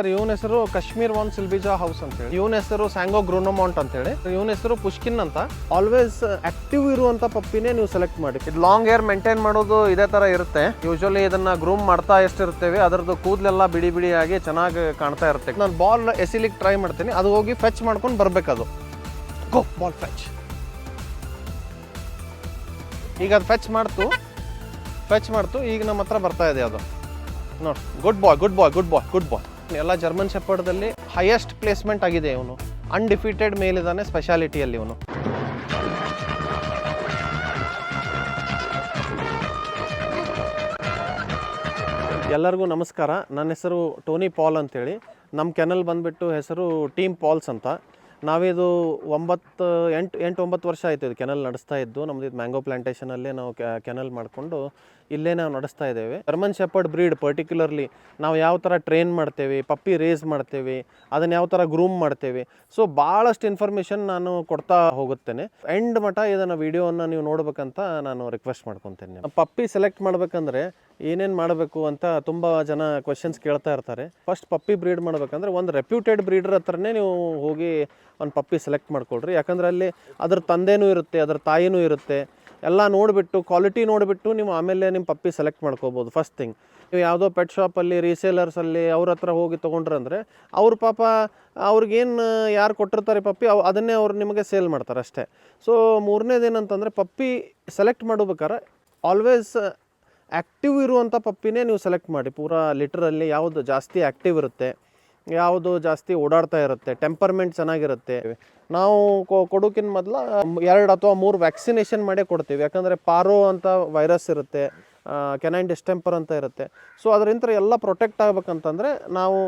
Sir ಇವನ ಹೆಸರು Kashmir von ಸಿಲ್ಬಿಜಾ house ಅಂತ ಹೇಳಿ, ಇವನ ಹೆಸರು ಸ್ಯಾಂಗೋ ಗ್ರೋನೋಮಾಂಟ್ ಅಂತ ಹೇಳಿ, ಇವನ ಹೆಸರು ಪುಷ್ಕಿನ್ ಅಂತ. ಆಲ್ವೇಸ್ ಆಕ್ಟಿವ್ ಇರುವಂತ ಪಪ್ಪಿನೇ ನೀವು ಸೆಲೆಕ್ಟ್ ಮಾಡಿ. ಇದು ಲಾಂಗ್ ಹೇರ್ ಮೇಂಟೈನ್ ಮಾಡೋದು ಇದೇ ತರ ಇರುತ್ತೆ. ಯೂಶುವಲಿ ಇದನ್ನ ಗ್ರೂಮ್ ಮಾಡ್ತಾ ಎಷ್ಟಿರ್ತೇವೆ ಅದರದ್ದು ಕೂದಲೆಲ್ಲ ಬಿಡಿ ಬಿಡಿ ಆಗಿ ಚೆನ್ನಾಗಿ ಕಾಣ್ತಾ ಇರುತ್ತೆ. ನಾನು ಬಾಲ್ ಎಸಿಲಿಕ್ಕೆ ಟ್ರೈ ಮಾಡ್ತೀನಿ, ಅದು ಹೋಗಿ ಫೆಚ್ ಮಾಡ್ಕೊಂಡು ಬರ್ಬೇಕದು. ಗೋ ಬಾಲ್ ಫೆಚ್. ಈಗ ಅದು ಫೆಚ್ ಮಾಡ್ತು ಈಗ ನಮ್ಮ ಹತ್ರ ಬರ್ತಾ ಇದೆ ಅದು. ನೋಡಿ, ಗುಡ್ ಬಾಯ್. ಎಲ್ಲ ಜರ್ಮನ್ ಶೆಪರ್ಡ್ದಲ್ಲಿ ಹೈಯೆಸ್ಟ್ ಪ್ಲೇಸ್ಮೆಂಟ್ ಆಗಿದೆ ಇವನು. ಅನ್ಡಿಫೀಟೆಡ್ ಮೇಲಿದ್ದಾನೆ ಸ್ಪೆಷಾಲಿಟಿಯಲ್ಲಿ ಇವನು. ಎಲ್ಲರಿಗೂ ನಮಸ್ಕಾರ. ನನ್ನ ಹೆಸರು ಟೋನಿ ಪಾಲ್ ಅಂತೇಳಿ. ನಮ್ಮ ಕೆನಲ್ ಬಂದುಬಿಟ್ಟು ಹೆಸರು ಟೀಮ್ ಪಾಲ್ಸ್ ಅಂತ. ನಾವಿದು 9 ವರ್ಷ ಆಯಿತು ಇದು ಕೆನಲ್ ನಡೆಸ್ತಾ ಇದ್ದು. ನಮ್ಮದು ಇದು ಮ್ಯಾಂಗೋ ಪ್ಲಾಂಟೇಷನಲ್ಲೇ ನಾವು ಕೆನಲ್ ಮಾಡಿಕೊಂಡು ಇಲ್ಲೇ ನಾವು ನಡೆಸ್ತಾ ಇದ್ದೇವೆ. ಜರ್ಮನ್ ಶೆಪರ್ಡ್ ಬ್ರೀಡ್ ಪರ್ಟಿಕ್ಯುಲರ್ಲಿ ನಾವು ಯಾವ ಥರ ಟ್ರೈನ್ ಮಾಡ್ತೇವೆ, ಪಪ್ಪಿ ರೇಸ್ ಮಾಡ್ತೇವೆ, ಅದನ್ನು ಯಾವ ಥರ ಗ್ರೂಮ್ ಮಾಡ್ತೇವೆ, ಸೊ ಭಾಳಷ್ಟು ಇನ್ಫಾರ್ಮೇಷನ್ ನಾನು ಕೊಡ್ತಾ ಹೋಗುತ್ತೇನೆ. ಎಂಡ್ ಮಟ್ಟ ಇದನ್ನು ವಿಡಿಯೋವನ್ನು ನೀವು ನೋಡ್ಬೇಕಂತ ನಾನು ರಿಕ್ವೆಸ್ಟ್ ಮಾಡ್ಕೊತೇನೆ. ಪಪ್ಪಿ ಸೆಲೆಕ್ಟ್ ಮಾಡಬೇಕಂದ್ರೆ ಏನೇನು ಮಾಡಬೇಕು ಅಂತ ತುಂಬ ಜನ ಕ್ವೆಶನ್ಸ್ ಕೇಳ್ತಾ ಇರ್ತಾರೆ. ಫಸ್ಟ್ ಪಪ್ಪಿ ಬ್ರೀಡ್ ಮಾಡಬೇಕಂದ್ರೆ ಒಂದು ರೆಪ್ಯೂಟೆಡ್ ಬ್ರೀಡರ್ ಹತ್ರನೇ ನೀವು ಹೋಗಿ ಒಂದು ಪಪ್ಪಿ ಸೆಲೆಕ್ಟ್ ಮಾಡ್ಕೊಳ್ರಿ. ಯಾಕಂದರೆ ಅಲ್ಲಿ ಅದ್ರ ತಂದೆನೂ ಇರುತ್ತೆ, ಅದ್ರ ತಾಯಿನೂ ಇರುತ್ತೆ. ಎಲ್ಲ ನೋಡಿಬಿಟ್ಟು ಕ್ವಾಲಿಟಿ ನೋಡಿಬಿಟ್ಟು ನೀವು ಆಮೇಲೆ ನಿಮ್ಮ ಪಪ್ಪಿ ಸೆಲೆಕ್ಟ್ ಮಾಡ್ಕೋಬೋದು. ಫಸ್ಟ್ ಥಿಂಗ್, ನೀವು ಯಾವುದೋ ಪೆಟ್ ಶಾಪಲ್ಲಿ ರೀಸೇಲರ್ಸಲ್ಲಿ ಅವ್ರ ಹತ್ರ ಹೋಗಿ ತೊಗೊಂಡ್ರಂದರೆ ಅವ್ರ ಪಾಪ ಅವ್ರಿಗೇನು ಯಾರು ಕೊಟ್ಟಿರ್ತಾರೆ ಪಪ್ಪಿ ಅದನ್ನೇ ಅವ್ರು ನಿಮಗೆ ಸೇಲ್ ಮಾಡ್ತಾರೆ ಅಷ್ಟೇ. ಸೊ ಮೂರನೇದೇನಂತಂದರೆ ಪಪ್ಪಿ ಸೆಲೆಕ್ಟ್ ಮಾಡ್ಬೇಕಾರೆ ಆಲ್ವೇಸ್ ಆ್ಯಕ್ಟಿವ್ ಇರುವಂಥ ಪಪ್ಪಿನೇ ನೀವು ಸೆಲೆಕ್ಟ್ ಮಾಡಿ. ಪೂರಾ ಲಿಟ್ರಲ್ಲಿ ಯಾವುದು ಜಾಸ್ತಿ ಆ್ಯಕ್ಟಿವ್ ಇರುತ್ತೆ, ಯಾವುದು ಜಾಸ್ತಿ ಓಡಾಡ್ತಾ ಇರುತ್ತೆ, ಟೆಂಪರ್ಮೆಂಟ್ ಚೆನ್ನಾಗಿರುತ್ತೆ. ನಾವು ಕೊಡೋಕ್ಕಿಂತ ಮೊದಲು 2 ಅಥವಾ 3 ವ್ಯಾಕ್ಸಿನೇಷನ್ ಮಾಡೇ ಕೊಡ್ತೀವಿ. ಯಾಕಂದರೆ ಪಾರೋ ಅಂತ ವೈರಸ್ ಇರುತ್ತೆ, ಕೆನೈನ್ ಡಿಸ್ಟೆಂಪರ್ ಅಂತ ಇರುತ್ತೆ. ಸೊ ಅದರಿಂದ ಎಲ್ಲ ಪ್ರೊಟೆಕ್ಟ್ ಆಗ್ಬೇಕಂತಂದರೆ ನಾವು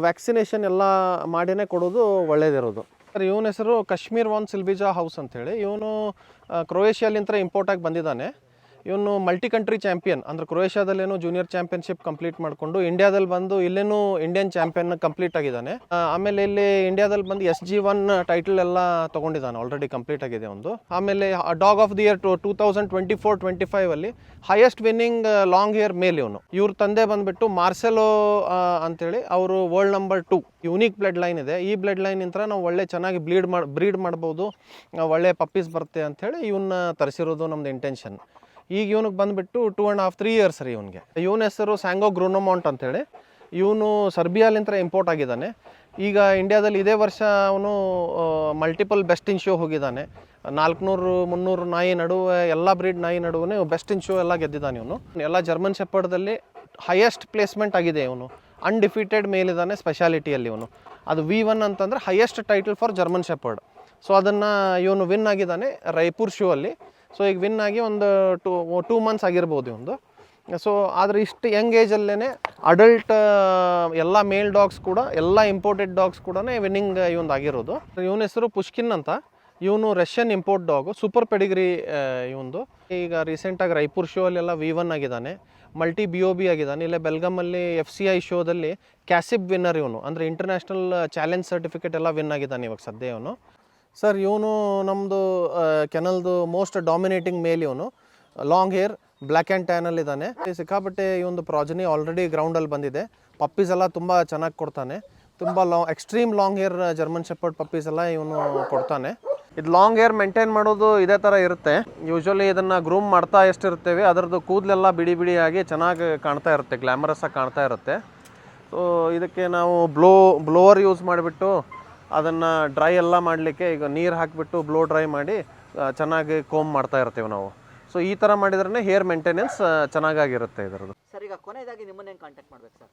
ವ್ಯಾಕ್ಸಿನೇಷನ್ ಎಲ್ಲ ಮಾಡಿನೇ ಕೊಡೋದು ಒಳ್ಳೇದಿರೋದು. ಸರ್ ಇವನ ಹೆಸರು ಕಾಶ್ಮೀರ್ ವಾನ್ ಸಿಲ್ಬಿಜಾ ಹೌಸ್ ಅಂಥೇಳಿ. ಇವನು ಕ್ರೊಯೇಷಿಯಾಲಿಂದ ಇಂಪೋರ್ಟ್ ಆಗಿ ಬಂದಿದ್ದಾನೆ. ಇವನು ಮಲ್ಟಿ ಕಂಟ್ರಿ ಚಾಂಪಿಯನ್, ಅಂದರೆ ಕ್ರೊಯೇಷಿಯಾದಲ್ಲೇನು ಜೂನಿಯರ್ ಚಾಂಪಿಯನ್ಶಿಪ್ ಕಂಪ್ಲೀಟ್ ಮಾಡಿಕೊಂಡು ಇಂಡಿಯಾದಲ್ಲಿ ಬಂದು ಇಲ್ಲೇನು ಇಂಡಿಯನ್ ಚಾಂಪಿಯನ್ ಕಂಪ್ಲೀಟ್ ಆಗಿದ್ದಾನೆ. ಆಮೇಲೆ ಇಲ್ಲಿ ಇಂಡಿಯಾದಲ್ಲಿ ಬಂದು SG1 ಟೈಟಲ್ ಎಲ್ಲ ತೊಗೊಂಡಿದ್ದಾನೆ, ಆಲ್ರೆಡಿ ಕಂಪ್ಲೀಟ್ ಆಗಿದೆ ಒಂದು. ಆಮೇಲೆ ಡಾಗ್ ಆಫ್ ದಿ ಇಯರ್ 2024-25 ಅಲ್ಲಿ ಹೈಯೆಸ್ಟ್ ವಿನ್ನಿಂಗ್ ಲಾಂಗ್ ಹೇರ್ ಮೇಲ್ ಇವನು. ಇವ್ರ ತಂದೆ ಬಂದುಬಿಟ್ಟು ಮಾರ್ಸೆಲೋ ಅಂತೇಳಿ, ಅವರು world number 2. Unique blood line ಇದೆ. ಈ ಬ್ಲಡ್ ಲೈನ್ ಇಂತ್ರ ನಾವು ಒಳ್ಳೆ ಚೆನ್ನಾಗಿ ಬ್ರೀಡ್ ಮಾಡ್ಬೋದು, ಒಳ್ಳೆ ಪಪ್ಪೀಸ್ ಬರುತ್ತೆ ಅಂಥೇಳಿ ಇವನ್ನ ತರಿಸಿರೋದು ನಮ್ದು ಇಂಟೆನ್ಷನ್. ಈಗ ಇವನಿಗೆ ಬಂದುಬಿಟ್ಟು 2.5-3 ಇಯರ್ಸ್ ರೀ ಇವನಿಗೆ. ಇವನ ಹೆಸರು ಸ್ಯಾಂಗೋ ಗ್ರೋನೋಮಾಂಟ್ ಅಂಥೇಳಿ. ಇವನು ಸರ್ಬಿಯಾಲಿಂದ ಇಂಪೋರ್ಟ್ ಆಗಿದ್ದಾನೆ. ಈಗ ಇಂಡಿಯಾದಲ್ಲಿ ಇದೇ ವರ್ಷ ಅವನು ಮಲ್ಟಿಪಲ್ ಬೆಸ್ಟ್ ಇನ್ ಶೋ ಹೋಗಿದ್ದಾನೆ. 400-300 ನಾಯಿ ನಡುವೆ, ಎಲ್ಲ ಬ್ರೀಡ್ ನಾಯಿ ನಡುವೆ ಬೆಸ್ಟ್ ಇನ್ ಶೋ ಎಲ್ಲ ಗೆದ್ದಿದ್ದಾನೆ ಇವನು. ಎಲ್ಲ ಜರ್ಮನ್ ಶೆಪರ್ಡ್ದಲ್ಲಿ ಹೈಯೆಸ್ಟ್ ಪ್ಲೇಸ್ಮೆಂಟ್ ಆಗಿದೆ ಇವನು. ಅನ್ಡಿಫೀಟೆಡ್ ಮೇಲಿದ್ದಾನೆ ಸ್ಪೆಷಾಲಿಟಿಯಲ್ಲಿ ಇವನು. ಅದು V1 ಅಂತಂದರೆ highest title for German shepherd. So ಅದನ್ನು ಇವನು ವಿನ್ ಆಗಿದ್ದಾನೆ ರಾಯ್ಪುರ್ ಶೋ ಅಲ್ಲಿ. ಸೊ ಈಗ ವಿನ್ ಆಗಿ ಒಂದು 2 ಮಂತ್ಸ್ ಆಗಿರ್ಬೋದು ಇವನು. ಸೊ ಆದರೆ ಇಷ್ಟು ಯಂಗ್ ಏಜಲ್ಲೇ ಅಡಲ್ಟ್ ಎಲ್ಲ ಮೇಲ್ ಡಾಗ್ಸ್ ಕೂಡ, ಎಲ್ಲ ಇಂಪೋರ್ಟೆಡ್ ಡಾಗ್ಸ್ ಕೂಡ ವಿನ್ನಿಂಗ್ ಇವೊಂದು ಆಗಿರೋದು. ಇವನ ಹೆಸರು ಪುಷ್ಕಿನ್ ಅಂತ. ಇವನು Russian import dog, super pedigree ಇವೊಂದು. ಈಗ ರೀಸೆಂಟಾಗಿ ರಾಯ್ಪುರ್ ಶೋ ಅಲ್ಲೆಲ್ಲ V1 ಆಗಿದ್ದಾನೆ, ಮಲ್ಟಿ BOB ಆಗಿದ್ದಾನೆ. ಇಲ್ಲೇ ಬೆಲ್ಗಮಲ್ಲಿ FCI ಶೋದಲ್ಲಿ ಕ್ಯಾಸಿಪ್ ವಿನ್ನರ್ ಇವನು, ಅಂದರೆ ಇಂಟರ್ನ್ಯಾಷನಲ್ ಚಾಲೆಂಜ್ ಸರ್ಟಿಫಿಕೇಟ್ ಎಲ್ಲ ವಿನ್ ಆಗಿದ್ದಾನೆ ಇವಾಗ ಸದ್ಯ ಇವನು. ಸರ್ ಇವನು ನಮ್ಮದು ಕೆನಲ್ದು ಮೋಸ್ಟ್ ಡಾಮಿನೇಟಿಂಗ್ ಮೇಲ್ ಇವನು. ಲಾಂಗ್ ಹೇರ್, ಬ್ಲ್ಯಾಕ್ ಆ್ಯಂಡ್ ಟ್ಯಾನಲ್ಲಿ ಇದ್ದಾನೆ. ಸಿಕ್ಕಾಪಟ್ಟೆ ಈ ಒಂದು ಪ್ರಾಜನಿ ಆಲ್ರೆಡಿ ಗ್ರೌಂಡಲ್ಲಿ ಬಂದಿದೆ. ಪಪ್ಪೀಸ್ ಎಲ್ಲ ತುಂಬ ಚೆನ್ನಾಗಿ ಕೊಡ್ತಾನೆ. ತುಂಬ extreme long hair German shepherd puppies ಎಲ್ಲ ಇವನು ಕೊಡ್ತಾನೆ. ಇದು ಲಾಂಗ್ ಹೇರ್ ಮೇಂಟೈನ್ ಮಾಡೋದು ಇದೇ ಥರ ಇರುತ್ತೆ. ಯೂಶ್ವಲಿ ಇದನ್ನು ಗ್ರೂಮ್ ಮಾಡ್ತಾ ಎಷ್ಟಿರ್ತೇವೆ ಅದರದ್ದು ಕೂದಲೆಲ್ಲ ಬಿಡಿ ಬಿಡಿ ಆಗಿ ಚೆನ್ನಾಗಿ ಕಾಣ್ತಾ ಇರುತ್ತೆ, ಗ್ಲ್ಯಾಮರಸ್ ಆಗಿ ಕಾಣ್ತಾ ಇರುತ್ತೆ. ಸೊ ಇದಕ್ಕೆ ನಾವು ಬ್ಲೋವರ್ ಯೂಸ್ ಮಾಡಿಬಿಟ್ಟು ಅದನ್ನು ಡ್ರೈ ಎಲ್ಲ ಮಾಡಲಿಕ್ಕೆ ಈಗ ನೀರು ಹಾಕಿಬಿಟ್ಟು ಬ್ಲೋ ಡ್ರೈ ಮಾಡಿ ಚೆನ್ನಾಗಿ ಕೋಮ್ ಮಾಡ್ತಾ ಇರ್ತೀವಿ ನಾವು. ಸೊ ಈ ಥರ ಮಾಡಿದ್ರೇ ಹೇರ್ ಮೇಂಟೆನೆನ್ಸ್ ಚೆನ್ನಾಗಿರುತ್ತೆ ಇದರದ್ದು. ಸರ್ ಈಗ ಕೊನೆಯದಾಗಿ ನಿಮ್ಮನ್ನ ಹೆಂಗೆ ಕಾಂಟ್ಯಾಕ್ಟ್ ಮಾಡ್ಬೇಕು ಸರ್?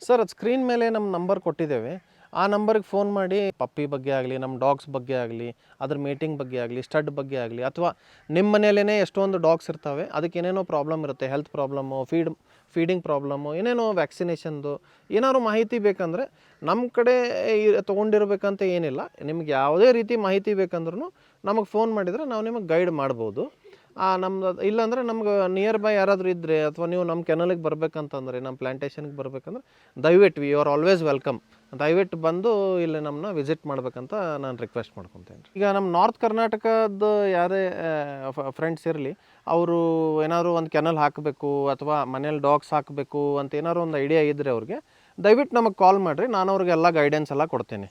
ಸರ್ ಅದು ಸ್ಕ್ರೀನ್ ಮೇಲೆ ನಮ್ಮ ನಂಬರ್ ಕೊಟ್ಟಿದ್ದೇವೆ. ಆ ನಂಬರ್ಗೆ ಫೋನ್ ಮಾಡಿ ಪಪ್ಪಿ ಬಗ್ಗೆ ಆಗಲಿ, ನಮ್ಮ ಡಾಗ್ಸ್ ಬಗ್ಗೆ ಆಗಲಿ, ಅದ್ರ ಮೇಟಿಂಗ್ ಬಗ್ಗೆ ಆಗಲಿ, ಸ್ಟಡ್ ಬಗ್ಗೆ ಆಗಲಿ, ಅಥವಾ ನಿಮ್ಮ ಮನೆಯಲ್ಲೇ ಎಷ್ಟೊಂದು ಡಾಗ್ಸ್ ಇರ್ತವೆ, ಅದಕ್ಕೆ ಏನೇನೋ ಪ್ರಾಬ್ಲಮ್ ಇರುತ್ತೆ, ಹೆಲ್ತ್ ಪ್ರಾಬ್ಲಮ್ಮು, ಫೀಡಿಂಗ್ ಪ್ರಾಬ್ಲಮ್ಮು, ಏನೇನೋ ವ್ಯಾಕ್ಸಿನೇಷನ್ದು ಏನಾದ್ರು ಮಾಹಿತಿ ಬೇಕಂದರೆ ನಮ್ಮ ಕಡೆ ತೊಗೊಂಡಿರ್ಬೇಕಂತ ಏನಿಲ್ಲ. ನಿಮ್ಗೆ ಯಾವುದೇ ರೀತಿ ಮಾಹಿತಿ ಬೇಕಂದ್ರೂ ನಮಗೆ ಫೋನ್ ಮಾಡಿದರೆ ನಾವು ನಿಮಗೆ ಗೈಡ್ ಮಾಡ್ಬೋದು. ನಮ್ದು ಇಲ್ಲಾಂದರೆ ನಮ್ಗೆ ನಿಯರ್ ಬೈ ಯಾರಾದರೂ ಇದ್ದರೆ, ಅಥವಾ ನೀವು ನಮ್ಮ ಕೆನಲಿಗೆ ಬರಬೇಕಂತಂದರೆ, ನಮ್ಮ ಪ್ಲಾಂಟೇಷನ್ಗೆ ಬರಬೇಕಂದ್ರೆ ದಯವಿಟ್ಟು ಯು ಆರ್ ಆಲ್ವೇಸ್ ವೆಲ್ಕಮ್. ದಯವಿಟ್ಟು ಬಂದು ಇಲ್ಲಿ ನಮ್ಮನ್ನ ವಿಸಿಟ್ ಮಾಡಬೇಕಂತ ನಾನು ರಿಕ್ವೆಸ್ಟ್ ಮಾಡ್ಕೊತೇನೆ. ಈಗ ನಮ್ಮ ನಾರ್ತ್ ಕರ್ನಾಟಕದ ಯಾರೇ ಫ್ರೆಂಡ್ಸ್ ಇರಲಿ, ಅವರು ಏನಾದ್ರು ಒಂದು ಕೆನಲ್ ಹಾಕಬೇಕು ಅಥವಾ ಮನೇಲಿ ಡಾಗ್ಸ್ ಹಾಕಬೇಕು ಅಂತ ಏನಾದ್ರು ಒಂದು ಐಡಿಯಾ ಇದ್ದರೆ ಅವ್ರಿಗೆ ದಯವಿಟ್ಟು ನಮಗೆ ಕಾಲ್ ಮಾಡಿರಿ, ನಾನು ಅವ್ರಿಗೆಲ್ಲ ಗೈಡೆನ್ಸ್ ಎಲ್ಲ ಕೊಡ್ತೀನಿ.